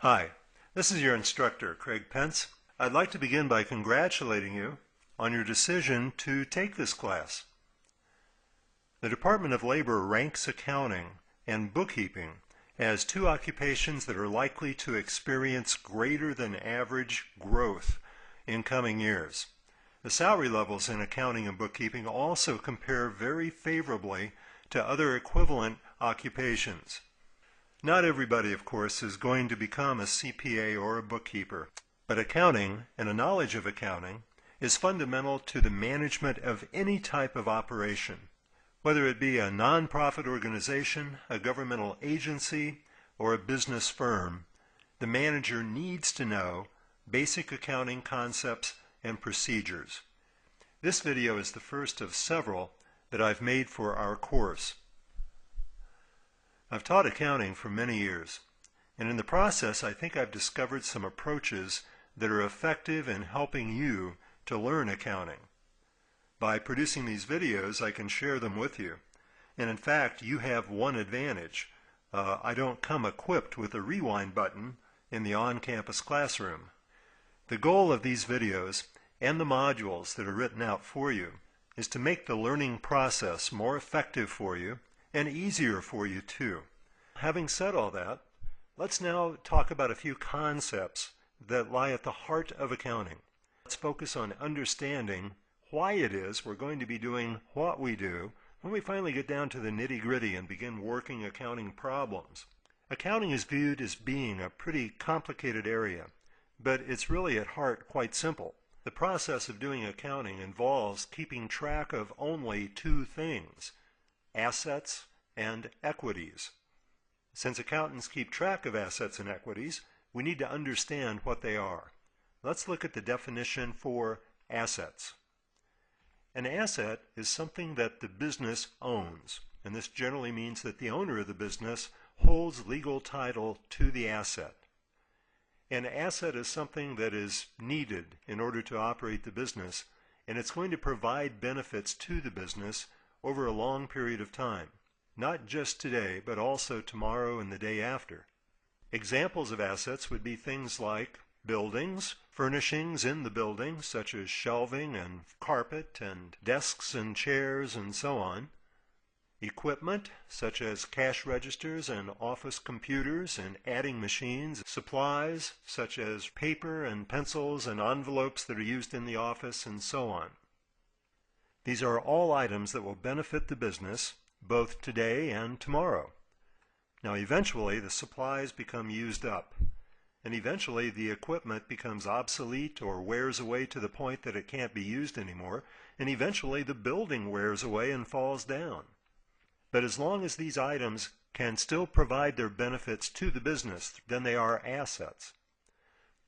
Hi, this is your instructor, Craig Pence. I'd like to begin by congratulating you on your decision to take this class. The Department of Labor ranks accounting and bookkeeping as two occupations that are likely to experience greater than average growth in coming years. The salary levels in accounting and bookkeeping also compare very favorably to other equivalent occupations. Not everybody, of course, is going to become a CPA or a bookkeeper, but accounting and a knowledge of accounting is fundamental to the management of any type of operation, whether it be a nonprofit organization, a governmental agency, or a business firm. The manager needs to know basic accounting concepts and procedures. This video is the first of several that I've made for our course. I've taught accounting for many years, and in the process I think I've discovered some approaches that are effective in helping you to learn accounting. By producing these videos, I can share them with you. And in fact, you have one advantage. I don't come equipped with a rewind button in the on-campus classroom. The goal of these videos and the modules that are written out for you is to make the learning process more effective for you and easier for you too. Having said all that, let's now talk about a few concepts that lie at the heart of accounting. Let's focus on understanding why it is we're going to be doing what we do when we finally get down to the nitty-gritty and begin working accounting problems. Accounting is viewed as being a pretty complicated area, but it's really at heart quite simple. The process of doing accounting involves keeping track of only two things: assets and equities. Since accountants keep track of assets and equities, we need to understand what they are. Let's look at the definition for assets. An asset is something that the business owns, and this generally means that the owner of the business holds legal title to the asset. An asset is something that is needed in order to operate the business, and it's going to provide benefits to the business over a long period of time, not just today, but also tomorrow and the day after. Examples of assets would be things like buildings, furnishings in the building, such as shelving and carpet and desks and chairs and so on. Equipment, such as cash registers and office computers and adding machines. Supplies, such as paper and pencils and envelopes that are used in the office and so on. These are all items that will benefit the business both today and tomorrow. Now eventually the supplies become used up, and eventually the equipment becomes obsolete or wears away to the point that it can't be used anymore, and eventually the building wears away and falls down. But as long as these items can still provide their benefits to the business, then they are assets.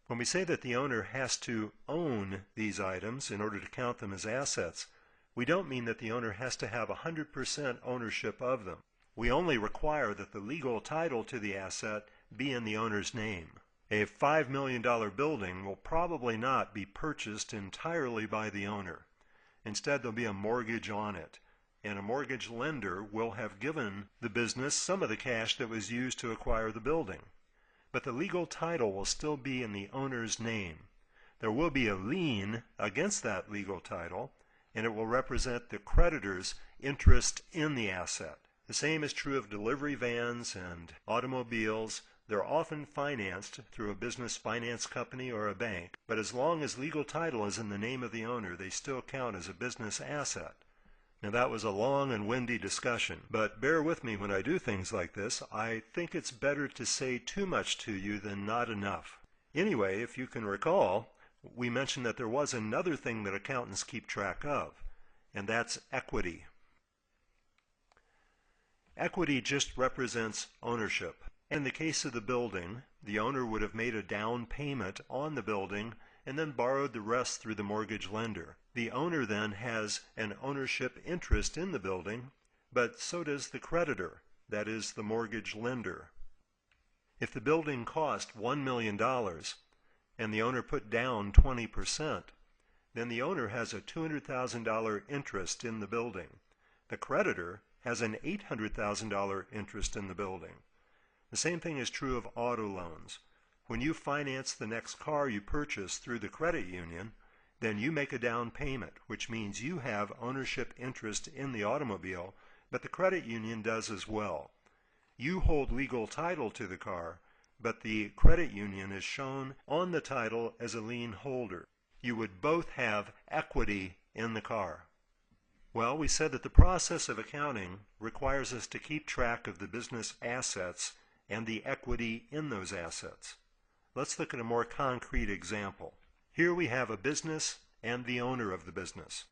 When we say that the owner has to own these items in order to count them as assets, we don't mean that the owner has to have 100% ownership of them. We only require that the legal title to the asset be in the owner's name. A $5 million building will probably not be purchased entirely by the owner. Instead, there'll be a mortgage on it, and a mortgage lender will have given the business some of the cash that was used to acquire the building. But the legal title will still be in the owner's name. There will be a lien against that legal title, and it will represent the creditor's interest in the asset. The same is true of delivery vans and automobiles. They're often financed through a business finance company or a bank, but as long as legal title is in the name of the owner, they still count as a business asset. Now that was a long and windy discussion, but bear with me when I do things like this. I think it's better to say too much to you than not enough. Anyway, if you can recall, we mentioned that there was another thing that accountants keep track of, and that's equity. Equity just represents ownership. In the case of the building, the owner would have made a down payment on the building and then borrowed the rest through the mortgage lender. The owner then has an ownership interest in the building, but so does the creditor, that is the mortgage lender. If the building cost $1 million and the owner put down 20%, then the owner has a $200,000 interest in the building. The creditor has an $800,000 interest in the building. The same thing is true of auto loans. When you finance the next car you purchase through the credit union, then you make a down payment, which means you have ownership interest in the automobile, but the credit union does as well. You hold legal title to the car, but the credit union is shown on the title as a lien holder. You would both have equity in the car. Well, we said that the process of accounting requires us to keep track of the business assets and the equity in those assets. Let's look at a more concrete example. Here we have a business and the owner of the business.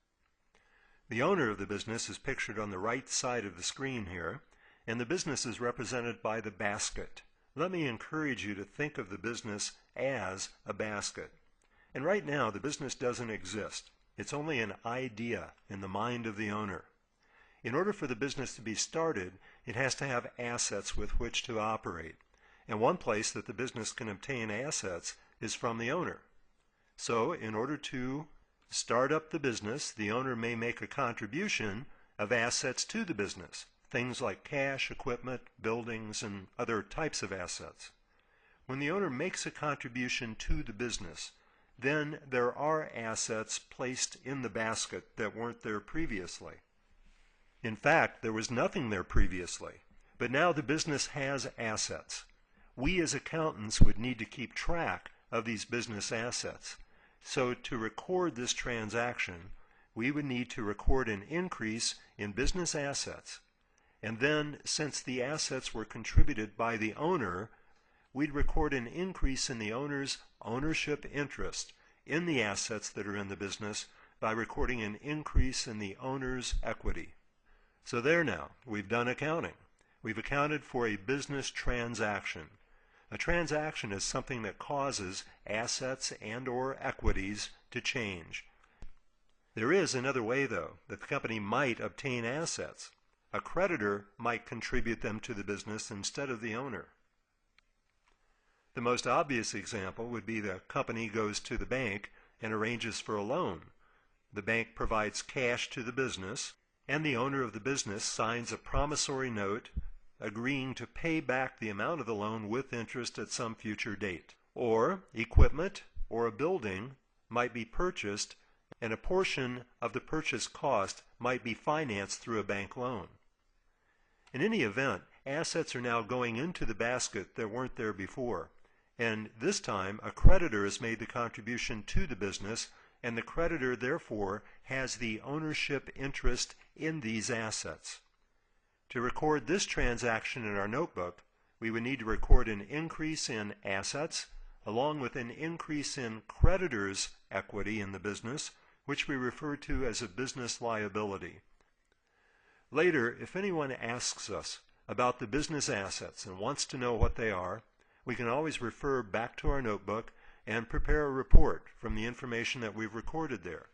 The owner of the business is pictured on the right side of the screen here, and the business is represented by the basket. Let me encourage you to think of the business as a basket. And right now, the business doesn't exist. It's only an idea in the mind of the owner. In order for the business to be started, it has to have assets with which to operate. And one place that the business can obtain assets is from the owner. So, in order to start up the business, the owner may make a contribution of assets to the business, things like cash, equipment, buildings, and other types of assets. When the owner makes a contribution to the business, then there are assets placed in the basket that weren't there previously. In fact, there was nothing there previously, but now the business has assets. We as accountants would need to keep track of these business assets. So to record this transaction, we would need to record an increase in business assets. And then, since the assets were contributed by the owner, we'd record an increase in the owner's ownership interest in the assets that are in the business by recording an increase in the owner's equity. So there now, we've done accounting. We've accounted for a business transaction. A transaction is something that causes assets and/or equities to change. There is another way, though, that the company might obtain assets. A creditor might contribute them to the business instead of the owner. The most obvious example would be the company goes to the bank and arranges for a loan. The bank provides cash to the business, and the owner of the business signs a promissory note agreeing to pay back the amount of the loan with interest at some future date. Or equipment or a building might be purchased, and a portion of the purchase cost might be financed through a bank loan. In any event, assets are now going into the basket that weren't there before. And this time, a creditor has made the contribution to the business, and the creditor, therefore, has the ownership interest in these assets. To record this transaction in our notebook, we would need to record an increase in assets, along with an increase in creditors' equity in the business, which we refer to as a business liability. Later, if anyone asks us about the business assets and wants to know what they are, we can always refer back to our notebook and prepare a report from the information that we've recorded there.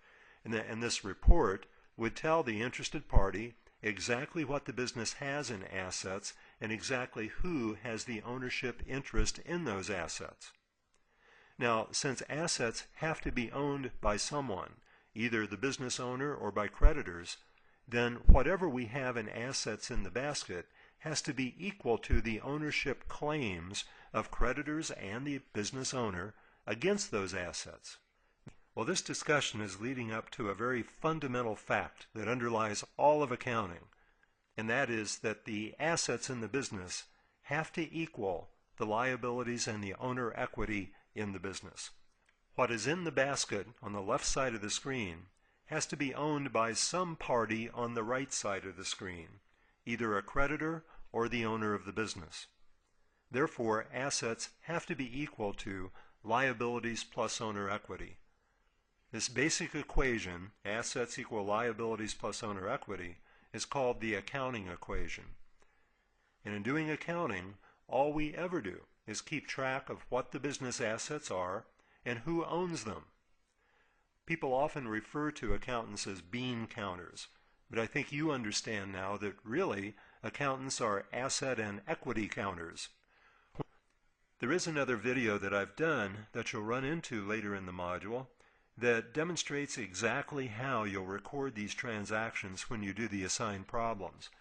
And this report would tell the interested party exactly what the business has in assets and exactly who has the ownership interest in those assets. Now, since assets have to be owned by someone, either the business owner or by creditors, then whatever we have in assets in the basket has to be equal to the ownership claims of creditors and the business owner against those assets. Well, this discussion is leading up to a very fundamental fact that underlies all of accounting, and that is that the assets in the business have to equal the liabilities and the owner equity in the business. What is in the basket on the left side of the screen has to be owned by some party on the right side of the screen, either a creditor or the owner of the business. Therefore, assets have to be equal to liabilities plus owner equity. This basic equation, assets equal liabilities plus owner equity, is called the accounting equation. And in doing accounting, all we ever do is keep track of what the business assets are and who owns them. People often refer to accountants as bean counters, but I think you understand now that really accountants are asset and equity counters. There is another video that I've done that you'll run into later in the module that demonstrates exactly how you'll record these transactions when you do the assigned problems.